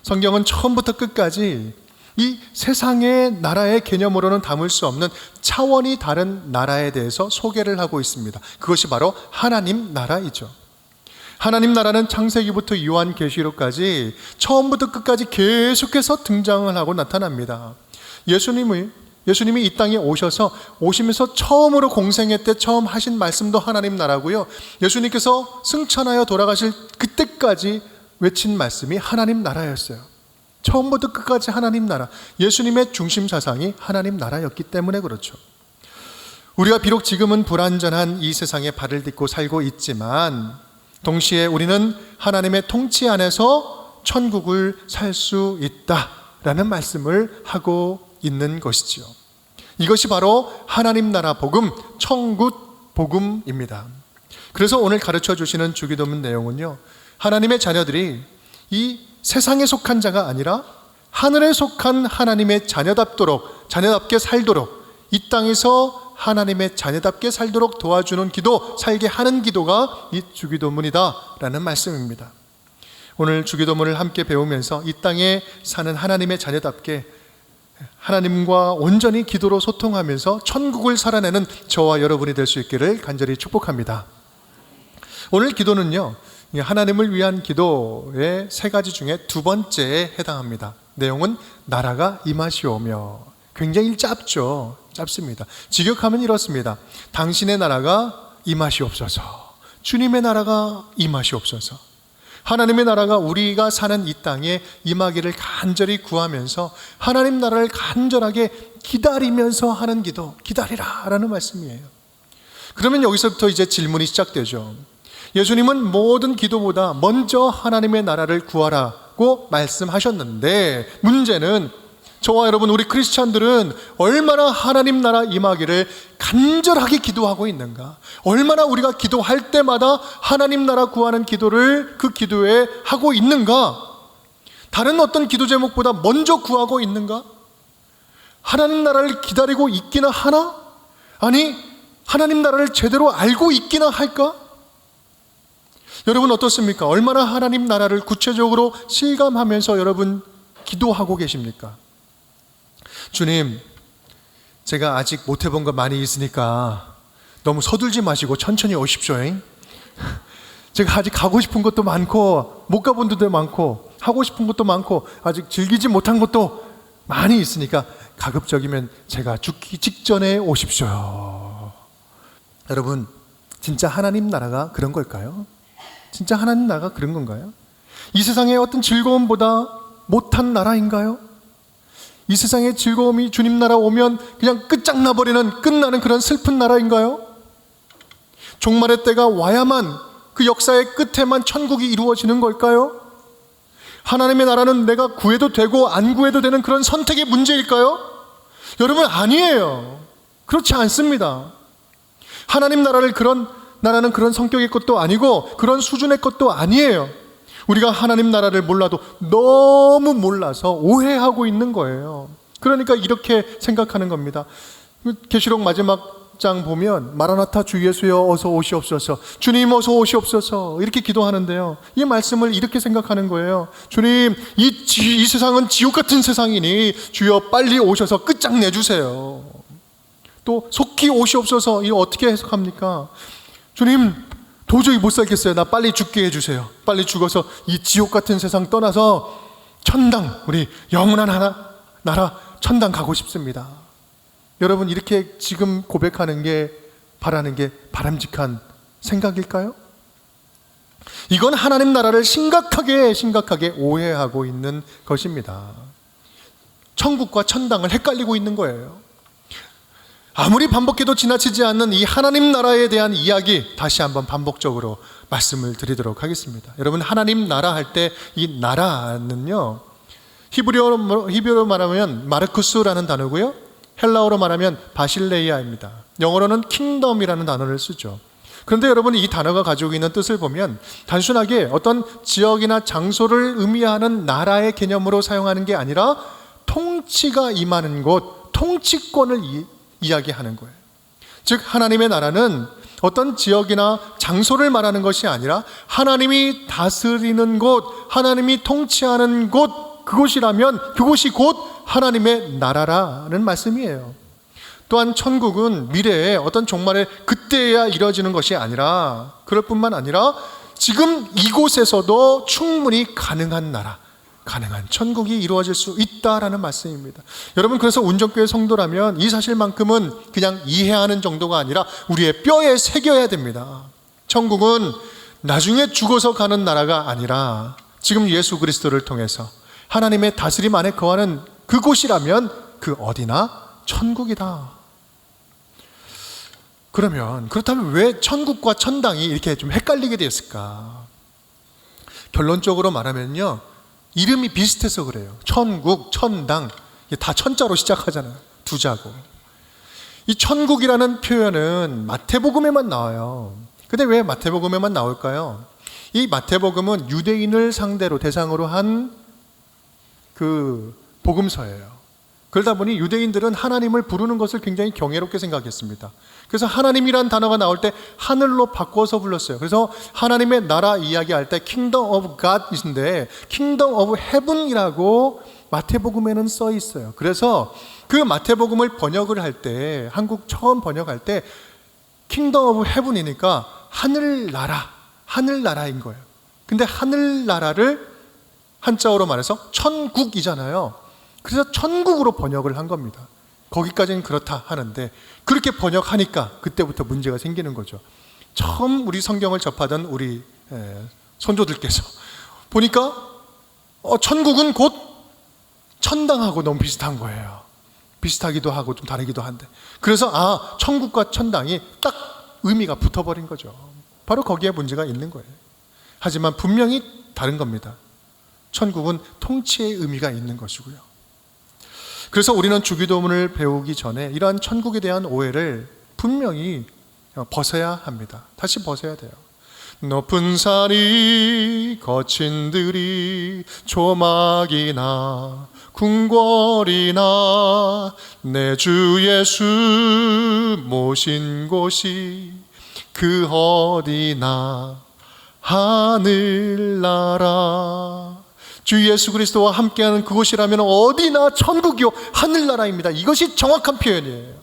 성경은 처음부터 끝까지 이 세상의 나라의 개념으로는 담을 수 없는 차원이 다른 나라에 대해서 소개를 하고 있습니다. 그것이 바로 하나님 나라이죠. 하나님 나라는 창세기부터 요한계시록까지 처음부터 끝까지 계속해서 등장을 하고 나타납니다. 예수님이 이 땅에 오시면서 처음으로 공생애 때 처음 하신 말씀도 하나님 나라고요. 예수님께서 승천하여 돌아가실 그때까지 외친 말씀이 하나님 나라였어요. 처음부터 끝까지 하나님 나라, 예수님의 중심 사상이 하나님 나라였기 때문에 그렇죠. 우리가 비록 지금은 불완전한 이 세상에 발을 딛고 살고 있지만 동시에 우리는 하나님의 통치 안에서 천국을 살 수 있다라는 말씀을 하고 있는 것이지요. 이것이 바로 하나님 나라 복음, 천국 복음입니다. 그래서 오늘 가르쳐 주시는 주기도문 내용은요, 하나님의 자녀들이 이 세상에 속한 자가 아니라 하늘에 속한 하나님의 자녀답게 살도록, 이 땅에서 하나님의 자녀답게 살도록 도와주는 기도, 살게 하는 기도가 이 주기도문이다라는 말씀입니다. 오늘 주기도문을 함께 배우면서 이 땅에 사는 하나님의 자녀답게 하나님과 온전히 기도로 소통하면서 천국을 살아내는 저와 여러분이 될 수 있기를 간절히 축복합니다. 오늘 기도는요, 하나님을 위한 기도의 세 가지 중에 두 번째에 해당합니다. 내용은 나라가 임하시오며. 굉장히 짧습니다. 직역하면 이렇습니다. 당신의 나라가 임하시옵소서. 주님의 나라가 임하시옵소서. 하나님의 나라가 우리가 사는 이 땅에 임하기를 간절히 구하면서 하나님 나라를 간절하게 기다리면서 하는 기도, 기다리라 라는 말씀이에요. 그러면 여기서부터 이제 질문이 시작되죠. 예수님은 모든 기도보다 먼저 하나님의 나라를 구하라고 말씀하셨는데, 문제는 저와 여러분, 우리 크리스찬들은 얼마나 하나님 나라 임하기를 간절하게 기도하고 있는가, 얼마나 우리가 기도할 때마다 하나님 나라 구하는 기도를 그 기도에 하고 있는가, 다른 어떤 기도 제목보다 먼저 구하고 있는가, 하나님 나라를 기다리고 있기나 하나, 아니 하나님 나라를 제대로 알고 있기나 할까? 여러분 어떻습니까? 얼마나 하나님 나라를 구체적으로 실감하면서 여러분 기도하고 계십니까? 주님, 제가 아직 못 해본 거 많이 있으니까 너무 서둘지 마시고 천천히 오십시오. 제가 아직 가고 싶은 것도 많고 못 가본 데도 많고 하고 싶은 것도 많고 아직 즐기지 못한 것도 많이 있으니까 가급적이면 제가 죽기 직전에 오십시오. 여러분, 진짜 하나님 나라가 그런 걸까요? 진짜 하나님 나라가 그런 건가요? 이 세상의 어떤 즐거움보다 못한 나라인가요? 이 세상의 즐거움이 주님 나라 오면 그냥 끝장나버리는, 끝나는 그런 슬픈 나라인가요? 종말의 때가 와야만, 그 역사의 끝에만 천국이 이루어지는 걸까요? 하나님의 나라는 내가 구해도 되고 안 구해도 되는 그런 선택의 문제일까요? 여러분, 아니에요. 그렇지 않습니다. 하나님 나라는 그런 성격의 것도 아니고 그런 수준의 것도 아니에요. 우리가 하나님 나라를 몰라도 너무 몰라서 오해하고 있는 거예요. 그러니까 이렇게 생각하는 겁니다. 계시록 마지막 장 보면 마라나타 주 예수여 어서 오시옵소서, 주님 어서 오시옵소서 이렇게 기도하는데요, 이 말씀을 이렇게 생각하는 거예요. 주님, 이 세상은 지옥 같은 세상이니 주여 빨리 오셔서 끝장내주세요. 또 속히 오시옵소서, 이거 어떻게 해석합니까? 주님, 도저히 못 살겠어요. 나 빨리 죽게 해주세요. 빨리 죽어서 이 지옥 같은 세상 떠나서 천당, 우리 영원한 나라 천당 가고 싶습니다. 여러분, 이렇게 지금 고백하는 게, 바라는 게 바람직한 생각일까요? 이건 하나님 나라를 심각하게 오해하고 있는 것입니다. 천국과 천당을 헷갈리고 있는 거예요. 아무리 반복해도 지나치지 않는 이 하나님 나라에 대한 이야기, 다시 한번 반복적으로 말씀을 드리도록 하겠습니다. 여러분, 하나님 나라 할 때 이 나라는요, 히브리어로 말하면 마르쿠스라는 단어고요, 헬라어로 말하면 바실레이아입니다. 영어로는 킹덤이라는 단어를 쓰죠. 그런데 여러분, 이 단어가 가지고 있는 뜻을 보면 단순하게 어떤 지역이나 장소를 의미하는 나라의 개념으로 사용하는 게 아니라 통치가 임하는 곳, 통치권을 이야기하는 거예요. 즉, 하나님의 나라는 어떤 지역이나 장소를 말하는 것이 아니라 하나님이 다스리는 곳, 하나님이 통치하는 곳, 그곳이라면 그곳이 곧 하나님의 나라라는 말씀이에요. 또한 천국은 미래에 어떤 종말에 그때야 이루어지는 것이 아니라, 그럴 뿐만 아니라 지금 이곳에서도 충분히 가능한 나라, 가능한 천국이 이루어질 수 있다라는 말씀입니다. 여러분, 그래서 운정교회 성도라면 이 사실만큼은 그냥 이해하는 정도가 아니라 우리의 뼈에 새겨야 됩니다. 천국은 나중에 죽어서 가는 나라가 아니라 지금 예수 그리스도를 통해서 하나님의 다스림 안에 거하는 그곳이라면 그 어디나 천국이다. 그렇다면 왜 천국과 천당이 이렇게 좀 헷갈리게 되었을까? 결론적으로 말하면요, 이름이 비슷해서 그래요. 천국, 천당, 다 천자로 시작하잖아요. 두 자고. 이 천국이라는 표현은 마태복음에만 나와요. 근데 왜 마태복음에만 나올까요? 이 마태복음은 유대인을 상대로 대상으로 한 그 복음서예요. 그러다 보니 유대인들은 하나님을 부르는 것을 굉장히 경외롭게 생각했습니다. 그래서 하나님이란 단어가 나올 때 하늘로 바꿔서 불렀어요. 그래서 하나님의 나라 이야기할 때 Kingdom of God인데 Kingdom of Heaven이라고 마태복음에는 써 있어요. 그래서 그 마태복음을 번역을 할 때, 한국 처음 번역할 때 Kingdom of Heaven이니까 하늘나라, 하늘나라인 거예요. 근데 하늘나라를 한자어로 말해서 천국이잖아요. 그래서 천국으로 번역을 한 겁니다. 거기까지는 그렇다 하는데, 그렇게 번역하니까 그때부터 문제가 생기는 거죠. 처음 우리 성경을 접하던 우리 선조들께서 보니까 천국은 곧 천당하고 너무 비슷한 거예요. 비슷하기도 하고 좀 다르기도 한데, 그래서 천국과 천당이 딱 의미가 붙어버린 거죠. 바로 거기에 문제가 있는 거예요. 하지만 분명히 다른 겁니다. 천국은 통치의 의미가 있는 것이고요. 그래서 우리는 주기도문을 배우기 전에 이러한 천국에 대한 오해를 분명히 벗어야 합니다. 다시 벗어야 돼요. 높은 산이 거친 들이 조막이나 궁궐이나 내 주 예수 모신 곳이 그 어디나 하늘나라. 주 예수 그리스도와 함께하는 그곳이라면 어디나 천국이요 하늘나라입니다. 이것이 정확한 표현이에요.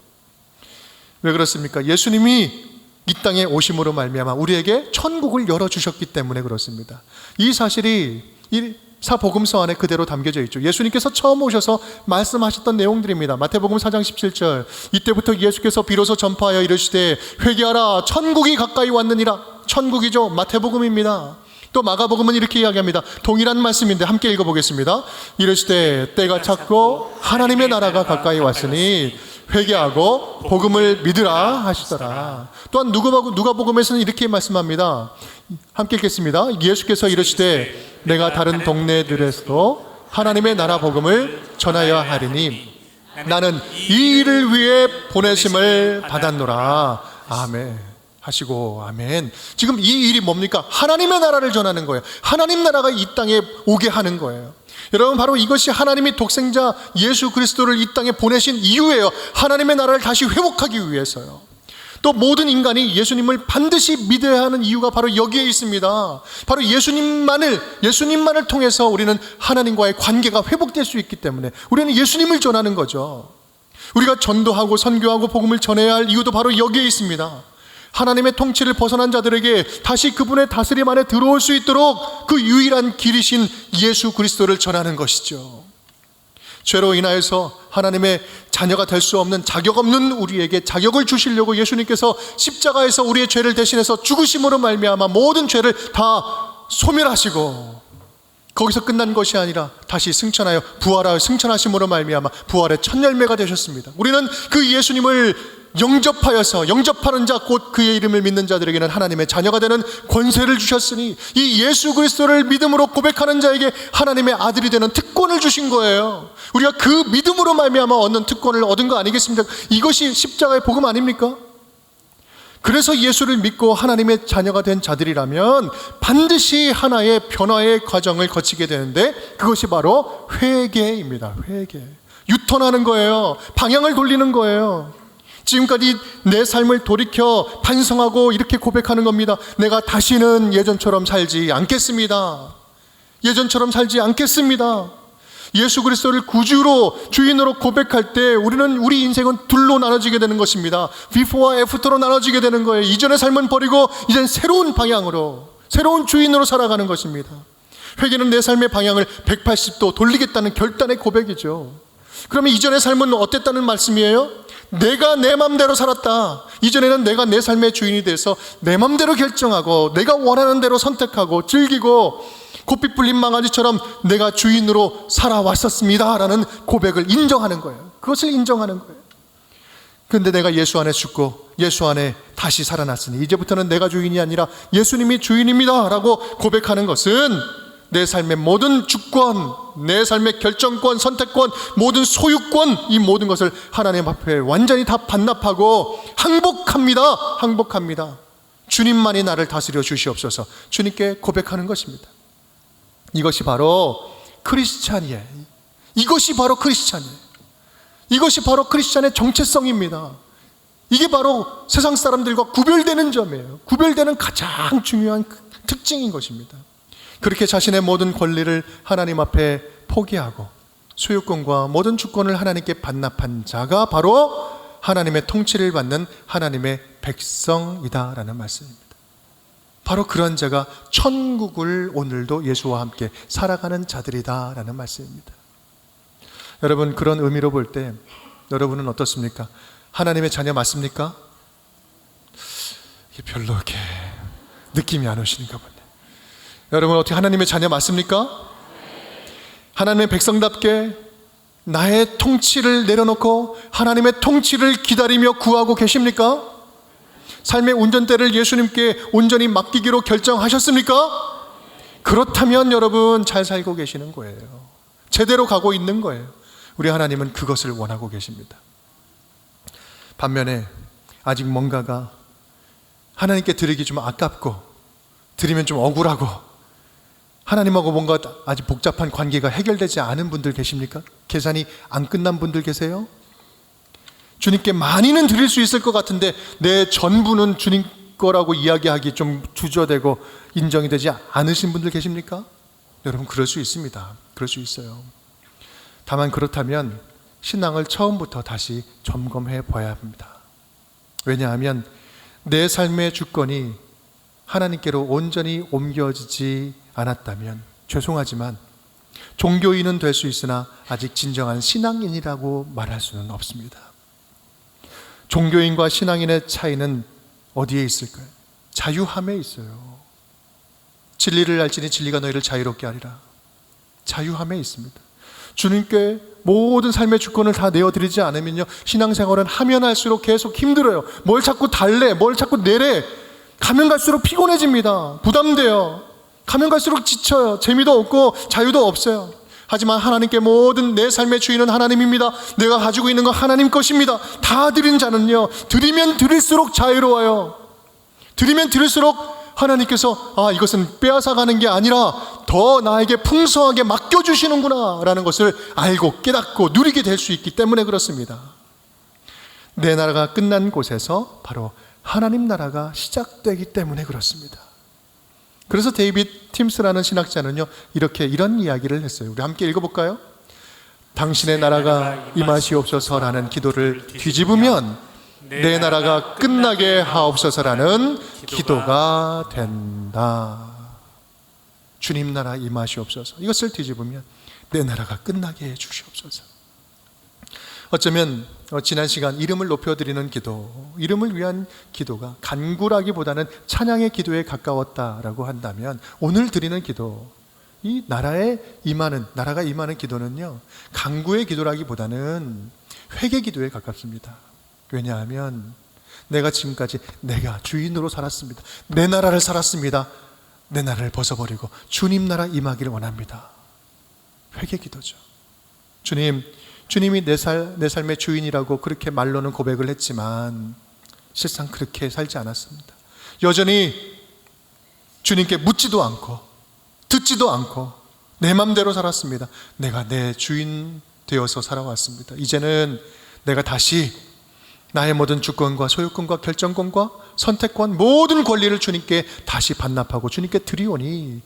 왜 그렇습니까? 예수님이 이 땅에 오심으로 말미암아 우리에게 천국을 열어주셨기 때문에 그렇습니다. 이 사실이 이 사복음서 안에 그대로 담겨져 있죠. 예수님께서 처음 오셔서 말씀하셨던 내용들입니다. 마태복음 4장 17절, 이때부터 예수께서 비로소 전파하여 이르시되 회개하라 천국이 가까이 왔느니라. 천국이죠. 마태복음입니다. 또 마가복음은 이렇게 이야기합니다. 동일한 말씀인데 함께 읽어보겠습니다. 이르시되 때가 찼고 하나님의 나라가 가까이 왔으니 회개하고 복음을 믿으라 하시더라. 또한 누가복음에서는 이렇게 말씀합니다. 함께 읽겠습니다. 예수께서 이르시되 내가 다른 동네들에서도 하나님의 나라 복음을 전하여 하리니 나는 이 일을 위해 보내심을 받았노라. 아멘 하시고 아멘. 지금 이 일이 뭡니까? 하나님의 나라를 전하는 거예요. 하나님 나라가 이 땅에 오게 하는 거예요. 여러분, 바로 이것이 하나님이 독생자 예수 그리스도를 이 땅에 보내신 이유예요. 하나님의 나라를 다시 회복하기 위해서요. 또 모든 인간이 예수님을 반드시 믿어야 하는 이유가 바로 여기에 있습니다. 바로 예수님만을 통해서 우리는 하나님과의 관계가 회복될 수 있기 때문에 우리는 예수님을 전하는 거죠. 우리가 전도하고 선교하고 복음을 전해야 할 이유도 바로 여기에 있습니다. 하나님의 통치를 벗어난 자들에게 다시 그분의 다스림 안에 들어올 수 있도록 그 유일한 길이신 예수 그리스도를 전하는 것이죠. 죄로 인하여서 하나님의 자녀가 될 수 없는 자격 없는 우리에게 자격을 주시려고 예수님께서 십자가에서 우리의 죄를 대신해서 죽으심으로 말미암아 모든 죄를 다 소멸하시고, 거기서 끝난 것이 아니라 다시 승천하여 부활하여 승천하심으로 말미암아 부활의 첫 열매가 되셨습니다. 우리는 그 예수님을 영접하는 자 곧 그의 이름을 믿는 자들에게는 하나님의 자녀가 되는 권세를 주셨으니 이 예수 그리스도를 믿음으로 고백하는 자에게 하나님의 아들이 되는 특권을 주신 거예요. 우리가 그 믿음으로 말미암아 얻는 특권을 얻은 거 아니겠습니까? 이것이 십자가의 복음 아닙니까? 그래서 예수를 믿고 하나님의 자녀가 된 자들이라면 반드시 하나의 변화의 과정을 거치게 되는데, 그것이 바로 회개입니다. 회개. 유턴하는 거예요. 방향을 돌리는 거예요. 지금까지 내 삶을 돌이켜 반성하고 이렇게 고백하는 겁니다. 내가 다시는 예전처럼 살지 않겠습니다. 예전처럼 살지 않겠습니다. 예수 그리스도를 구주로 주인으로 고백할 때 우리 인생은 둘로 나눠지게 되는 것입니다. before와 after로 나눠지게 되는 거예요. 이전의 삶은 버리고 이젠 새로운 방향으로, 새로운 주인으로 살아가는 것입니다. 회개는 내 삶의 방향을 180도 돌리겠다는 결단의 고백이죠. 그러면 이전의 삶은 어땠다는 말씀이에요? 내가 내 맘대로 살았다. 이전에는 내가 내 삶의 주인이 돼서 내 맘대로 결정하고 내가 원하는 대로 선택하고 즐기고 고삐 뿔린 망아지처럼 내가 주인으로 살아왔었습니다 라는 고백을 인정하는 거예요. 그것을 인정하는 거예요. 그런데 내가 예수 안에 죽고 예수 안에 다시 살아났으니 이제부터는 내가 주인이 아니라 예수님이 주인입니다 라고 고백하는 것은 내 삶의 모든 주권, 내 삶의 결정권, 선택권, 모든 소유권, 이 모든 것을 하나님 앞에 완전히 다 반납하고 항복합니다. 항복합니다. 주님만이 나를 다스려 주시옵소서. 주님께 고백하는 것입니다. 이것이 바로 크리스찬이에요. 이것이 바로 크리스찬이에요. 이것이 바로 크리스찬의 정체성입니다. 이게 바로 세상 사람들과 구별되는 점이에요. 구별되는 가장 중요한 특징인 것입니다. 그렇게 자신의 모든 권리를 하나님 앞에 포기하고 소유권과 모든 주권을 하나님께 반납한 자가 바로 하나님의 통치를 받는 하나님의 백성이다라는 말씀입니다. 바로 그런 자가 천국을 오늘도 예수와 함께 살아가는 자들이다라는 말씀입니다. 여러분, 그런 의미로 볼 때 여러분은 어떻습니까? 하나님의 자녀 맞습니까? 이게 별로 이렇게 느낌이 안 오시는가 보네. 여러분, 어떻게 하나님의 자녀 맞습니까? 하나님의 백성답게 나의 통치를 내려놓고 하나님의 통치를 기다리며 구하고 계십니까? 삶의 운전대를 예수님께 온전히 맡기기로 결정하셨습니까? 그렇다면 여러분 잘 살고 계시는 거예요. 제대로 가고 있는 거예요. 우리 하나님은 그것을 원하고 계십니다. 반면에 아직 뭔가가 하나님께 드리기 좀 아깝고 드리면 좀 억울하고 하나님하고 뭔가 아직 복잡한 관계가 해결되지 않은 분들 계십니까? 계산이 안 끝난 분들 계세요? 주님께 많이는 드릴 수 있을 것 같은데 내 전부는 주님 거라고 이야기하기 좀 주저되고 인정이 되지 않으신 분들 계십니까? 여러분, 그럴 수 있습니다. 그럴 수 있어요. 다만 그렇다면 신앙을 처음부터 다시 점검해 봐야 합니다. 왜냐하면 내 삶의 주권이 하나님께로 온전히 옮겨지지 않았다면 죄송하지만 종교인은 될 수 있으나 아직 진정한 신앙인이라고 말할 수는 없습니다. 종교인과 신앙인의 차이는 어디에 있을까요? 자유함에 있어요. 진리를 알지니 진리가 너희를 자유롭게 하리라. 자유함에 있습니다. 주님께 모든 삶의 주권을 다 내어드리지 않으면요, 신앙생활은 하면 할수록 계속 힘들어요. 뭘 자꾸 달래, 뭘 자꾸 내래. 가면 갈수록 피곤해집니다. 부담돼요. 가면 갈수록 지쳐요. 재미도 없고 자유도 없어요. 하지만 하나님께 모든 내 삶의 주인은 하나님입니다. 내가 가지고 있는 건 하나님 것입니다. 다 드린 자는요, 드리면 드릴수록 자유로워요. 드리면 드릴수록 하나님께서 이것은 빼앗아가는 게 아니라 더 나에게 풍성하게 맡겨주시는구나 라는 것을 알고 깨닫고 누리게 될 수 있기 때문에 그렇습니다. 내 나라가 끝난 곳에서 바로 하나님 나라가 시작되기 때문에 그렇습니다. 그래서 데이빗 팀스라는 신학자는요, 이런 이야기를 했어요. 우리 함께 읽어볼까요? 당신의 나라가 임하시옵소서라는 기도를 뒤집으면 내 나라가 끝나게 하옵소서라는 기도가 된다. 주님 나라 임하시옵소서. 이것을 뒤집으면 내 나라가 끝나게 해 주시옵소서. 어쩌면 지난 시간 이름을 높여드리는 기도, 이름을 위한 기도가 간구라기보다는 찬양의 기도에 가까웠다라고 한다면 오늘 드리는 기도, 이 나라가 임하는 기도는요, 간구의 기도라기보다는 회개 기도에 가깝습니다. 왜냐하면 내가 지금까지 내가 주인으로 살았습니다. 내 나라를 살았습니다. 내 나라를 벗어버리고 주님 나라 임하기를 원합니다. 회개 기도죠. 주님이 내 삶의 주인이라고 그렇게 말로는 고백을 했지만 실상 그렇게 살지 않았습니다. 여전히 주님께 묻지도 않고 듣지도 않고 내 맘대로 살았습니다. 내가 내 주인 되어서 살아왔습니다. 이제는 내가 다시 나의 모든 주권과 소유권과 결정권과 선택권, 모든 권리를 주님께 다시 반납하고 주님께 드리오니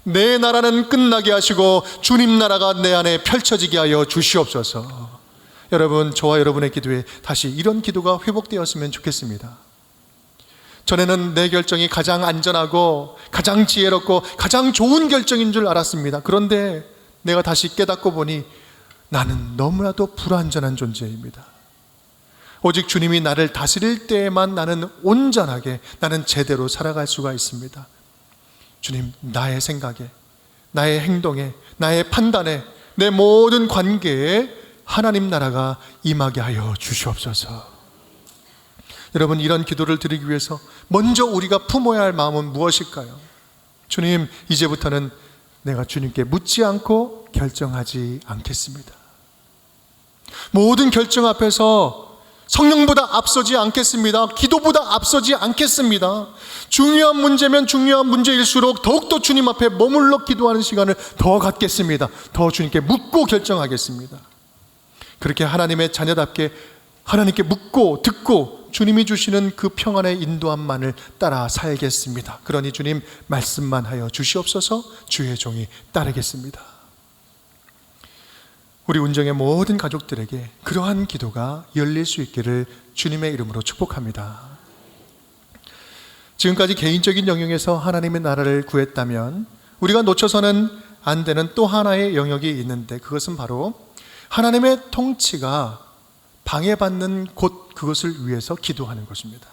내 나라는 끝나게 하시고 주님 나라가 내 안에 펼쳐지게 하여 주시옵소서. 여러분, 저와 여러분의 기도에 다시 이런 기도가 회복되었으면 좋겠습니다. 전에는 내 결정이 가장 안전하고 가장 지혜롭고 가장 좋은 결정인 줄 알았습니다. 그런데 내가 다시 깨닫고 보니 나는 너무나도 불완전한 존재입니다. 오직 주님이 나를 다스릴 때에만 나는 온전하게, 나는 제대로 살아갈 수가 있습니다. 주님, 나의 생각에, 나의 행동에, 나의 판단에, 내 모든 관계에 하나님 나라가 임하게 하여 주시옵소서. 여러분, 이런 기도를 드리기 위해서 먼저 우리가 품어야 할 마음은 무엇일까요? 주님, 이제부터는 내가 주님께 묻지 않고 결정하지 않겠습니다. 모든 결정 앞에서 성령보다 앞서지 않겠습니다. 기도보다 앞서지 않겠습니다. 중요한 문제면 중요한 문제일수록 더욱더 주님 앞에 머물러 기도하는 시간을 더 갖겠습니다. 더 주님께 묻고 결정하겠습니다. 그렇게 하나님의 자녀답게 하나님께 묻고 듣고 주님이 주시는 그 평안의 인도함만을 따라 살겠습니다. 그러니 주님 말씀만 하여 주시옵소서. 주의 종이 따르겠습니다. 우리 운정의 모든 가족들에게 그러한 기도가 열릴 수 있기를 주님의 이름으로 축복합니다. 지금까지 개인적인 영역에서 하나님의 나라를 구했다면 우리가 놓쳐서는 안 되는 또 하나의 영역이 있는데, 그것은 바로 하나님의 통치가 방해받는 곳, 그것을 위해서 기도하는 것입니다.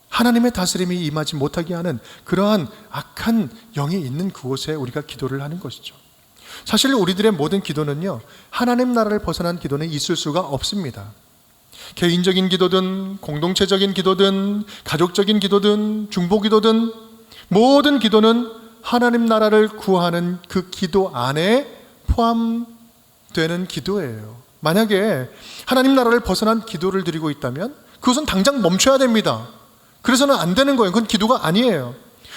하나님의 다스림이 임하지 못하게 하는 그러한 악한 영이 있는 그곳에 우리가 기도를 하는 것이죠. 사실 우리들의 모든 기도는요, 하나님 나라를 벗어난 기도는 있을 수가 없습니다. 개인적인 기도든 공동체적인 기도든 가족적인 기도든 중보 기도든 모든 기도는 하나님 나라를 구하는 그 기도 안에 포함되는 기도예요. 만약에 하나님 나라를 벗어난 기도를 드리고 있다면 그것은 당장 멈춰야 됩니다. 그래서는 안 되는 거예요. 그건 기도가 아니에요.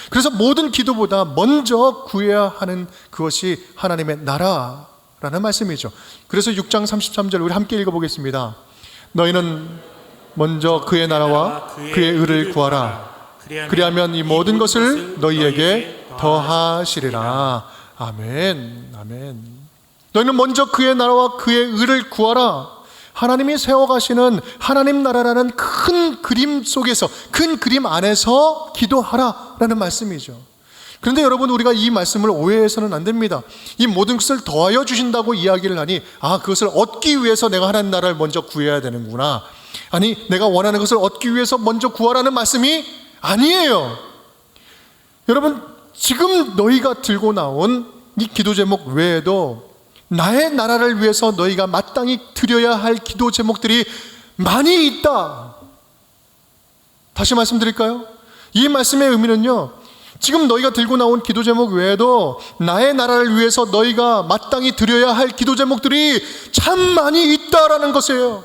그래서 모든 기도보다 먼저 구해야 하는 그것이 하나님의 나라라는 말씀이죠. 그래서 6장 33절 우리 함께 읽어보겠습니다. 너희는 먼저 그의 나라와 그의 의를 구하라. 그리하면 이 모든 것을 너희에게 더하시리라. 아멘. 아멘. 너희는 먼저 그의 나라와 그의 의를 구하라. 하나님이 세워가시는 하나님 나라라는 큰 그림 속에서, 큰 그림 안에서 기도하라라는 말씀이죠. 그런데 여러분, 우리가 이 말씀을 오해해서는 안 됩니다. 이 모든 것을 더하여 주신다고 이야기를 하니, 그것을 얻기 위해서 내가 하나님 나라를 먼저 구해야 되는구나. 아니, 내가 원하는 것을 얻기 위해서 먼저 구하라는 말씀이 아니에요. 여러분, 지금 너희가 들고 나온 이 기도 제목 외에도 나의 나라를 위해서 너희가 마땅히 드려야 할 기도 제목들이 많이 있다. 다시 말씀드릴까요? 이 말씀의 의미는요, 지금 너희가 들고 나온 기도 제목 외에도 나의 나라를 위해서 너희가 마땅히 드려야 할 기도 제목들이 참 많이 있다라는 것이에요.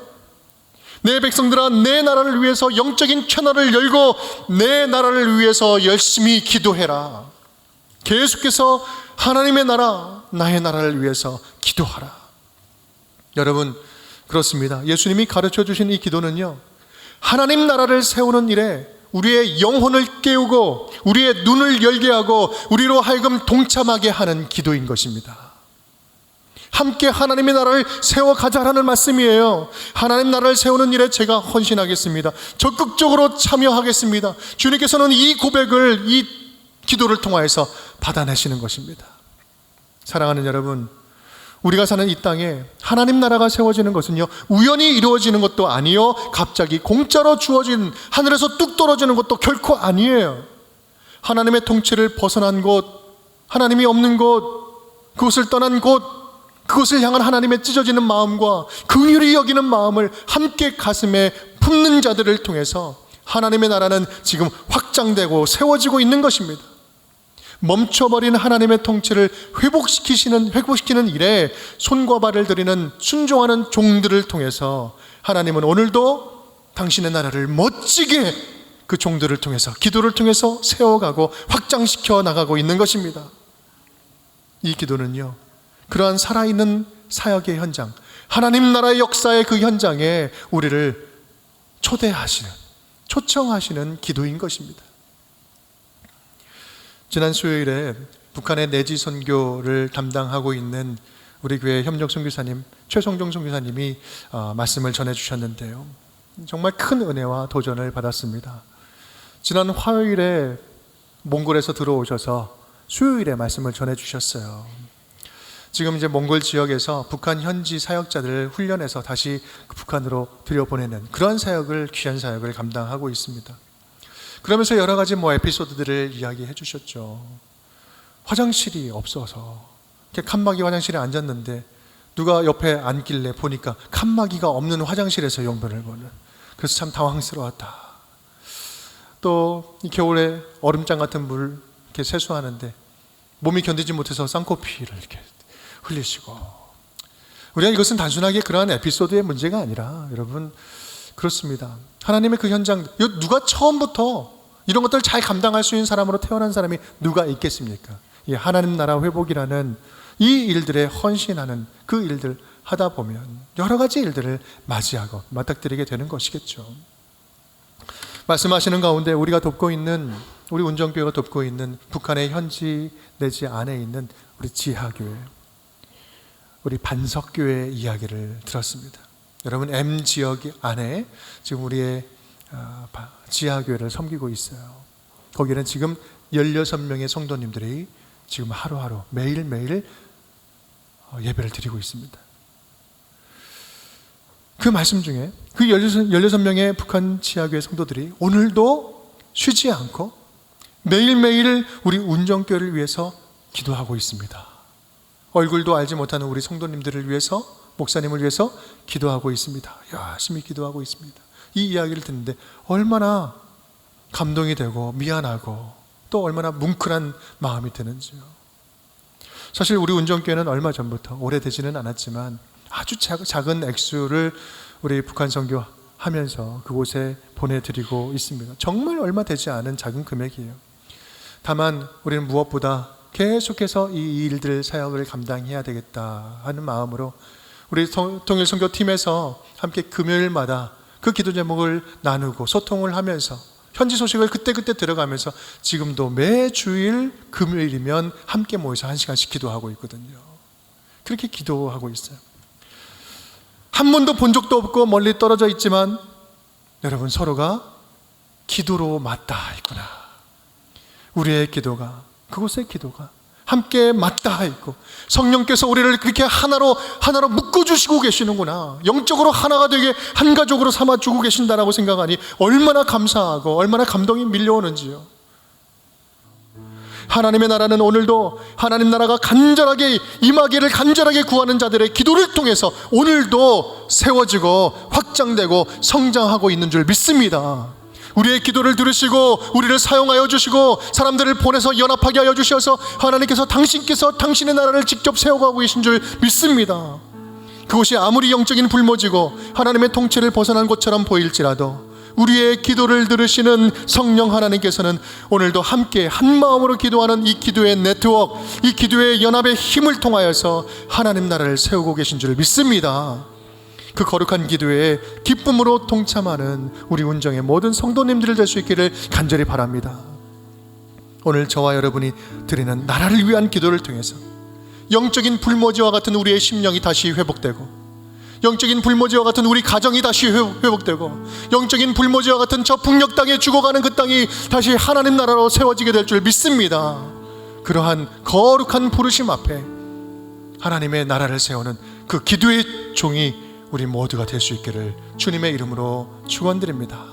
내 백성들아, 내 나라를 위해서 영적인 채널을 열고 내 나라를 위해서 열심히 기도해라. 계속해서 하나님의 나라, 나의 나라를 위해서 기도하라. 여러분, 그렇습니다. 예수님이 가르쳐 주신 이 기도는요, 하나님 나라를 세우는 일에 우리의 영혼을 깨우고 우리의 눈을 열게 하고 우리로 하여금 동참하게 하는 기도인 것입니다. 함께 하나님의 나라를 세워가자라는 말씀이에요. 하나님 나라를 세우는 일에 제가 헌신하겠습니다. 적극적으로 참여하겠습니다. 주님께서는 이 고백을, 이 기도를 통하여서 받아내시는 것입니다. 사랑하는 여러분, 우리가 사는 이 땅에 하나님 나라가 세워지는 것은요, 우연히 이루어지는 것도 아니요, 갑자기 공짜로 주어진, 하늘에서 뚝 떨어지는 것도 결코 아니에요. 하나님의 통치를 벗어난 곳, 하나님이 없는 곳, 그것을 떠난 곳, 그것을 향한 하나님의 찢어지는 마음과 긍휼히 여기는 마음을 함께 가슴에 품는 자들을 통해서 하나님의 나라는 지금 확장되고 세워지고 있는 것입니다. 멈춰버린 하나님의 통치를 회복시키는 일에 손과 발을 들이는 순종하는 종들을 통해서 하나님은 오늘도 당신의 나라를 멋지게 그 종들을 통해서, 기도를 통해서 세워가고 확장시켜 나가고 있는 것입니다. 이 기도는요, 그러한 살아있는 사역의 현장, 하나님 나라의 역사의 그 현장에 우리를 초대하시는, 초청하시는 기도인 것입니다. 지난 수요일에 북한의 내지 선교를 담당하고 있는 우리 교회 협력 선교사님 최성종 선교사님이 말씀을 전해주셨는데요, 정말 큰 은혜와 도전을 받았습니다. 지난 화요일에 몽골에서 들어오셔서 수요일에 말씀을 전해주셨어요. 지금 이제 몽골 지역에서 북한 현지 사역자들을 훈련해서 다시 북한으로 들여보내는 그런 사역을, 귀한 사역을 감당하고 있습니다. 그러면서 여러 가지 에피소드들을 이야기해 주셨죠. 화장실이 없어서 이렇게 칸막이 화장실에 앉았는데 누가 옆에 앉길래 보니까 칸막이가 없는 화장실에서 용변을 보는, 그래서 참 당황스러웠다. 또 이 겨울에 얼음장 같은 물 이렇게 세수하는데 몸이 견디지 못해서 쌍코피를 이렇게 흘리시고, 우리가 이것은 단순하게 그러한 에피소드의 문제가 아니라 여러분 그렇습니다. 하나님의 그 현장, 누가 처음부터 이런 것들을 잘 감당할 수 있는 사람으로 태어난 사람이 누가 있겠습니까? 이 하나님 나라 회복이라는 이 일들에 헌신하는 그 일들 하다 보면 여러 가지 일들을 맞이하고 맞닥뜨리게 되는 것이겠죠. 말씀하시는 가운데 우리가 돕고 있는, 우리 운정교회가 돕고 있는 북한의 현지 내지 안에 있는 우리 지하교회, 우리 반석교회 이야기를 들었습니다. 여러분 M지역 안에 지금 우리의 지하교회를 섬기고 있어요. 거기는 지금 16명의 성도님들이 지금 하루하루 매일매일 예배를 드리고 있습니다. 그 말씀 중에 그 16명의 북한 지하교회 성도들이 오늘도 쉬지 않고 매일매일 우리 운정교회를 위해서 기도하고 있습니다. 얼굴도 알지 못하는 우리 성도님들을 위해서, 목사님을 위해서 기도하고 있습니다. 열심히 기도하고 있습니다. 이 이야기를 듣는데 얼마나 감동이 되고 미안하고 또 얼마나 뭉클한 마음이 드는지요. 사실 우리 운정교회는 얼마 전부터, 오래되지는 않았지만 아주 작은 액수를 우리 북한 선교하면서 그곳에 보내드리고 있습니다. 정말 얼마 되지 않은 작은 금액이에요. 다만 우리는 무엇보다 계속해서 이 일들 사역을 감당해야 되겠다 하는 마음으로 우리 통일선교팀에서 함께 금요일마다 그 기도 제목을 나누고 소통을 하면서 현지 소식을 그때그때 들어가면서 지금도 매주일 금요일이면 함께 모여서 1시간씩 기도하고 있거든요. 그렇게 기도하고 있어요. 한 번도 본 적도 없고 멀리 떨어져 있지만 여러분 서로가 기도로 맞닿아 있구나. 우리의 기도가, 그곳의 기도가 함께 맞닿아 있고 성령께서 우리를 그렇게 하나로 묶어주시고 계시는구나, 영적으로 하나가 되게 한 가족으로 삼아주고 계신다라고 생각하니 얼마나 감사하고 얼마나 감동이 밀려오는지요. 하나님의 나라는 오늘도, 하나님 나라가 간절하게 임하기를 간절하게 구하는 자들의 기도를 통해서 오늘도 세워지고 확장되고 성장하고 있는 줄 믿습니다. 우리의 기도를 들으시고 우리를 사용하여 주시고 사람들을 보내서 연합하게 하여 주셔서 하나님께서 당신의 나라를 직접 세워가고 계신 줄 믿습니다. 그것이 아무리 영적인 불모지고 하나님의 통치를 벗어난 것처럼 보일지라도 우리의 기도를 들으시는 성령 하나님께서는 오늘도 함께 한 마음으로 기도하는 이 기도의 네트워크, 이 기도의 연합의 힘을 통하여서 하나님 나라를 세우고 계신 줄 믿습니다. 그 거룩한 기도에 기쁨으로 동참하는 우리 운정의 모든 성도님들을 될 수 있기를 간절히 바랍니다. 오늘 저와 여러분이 드리는 나라를 위한 기도를 통해서 영적인 불모지와 같은 우리의 심령이 다시 회복되고, 영적인 불모지와 같은 우리 가정이 다시 회복되고, 영적인 불모지와 같은 저 북녘 땅에 죽어가는 그 땅이 다시 하나님 나라로 세워지게 될 줄 믿습니다. 그러한 거룩한 부르심 앞에 하나님의 나라를 세우는 그 기도의 종이 우리 모두가 될 수 있기를 주님의 이름으로 축원드립니다.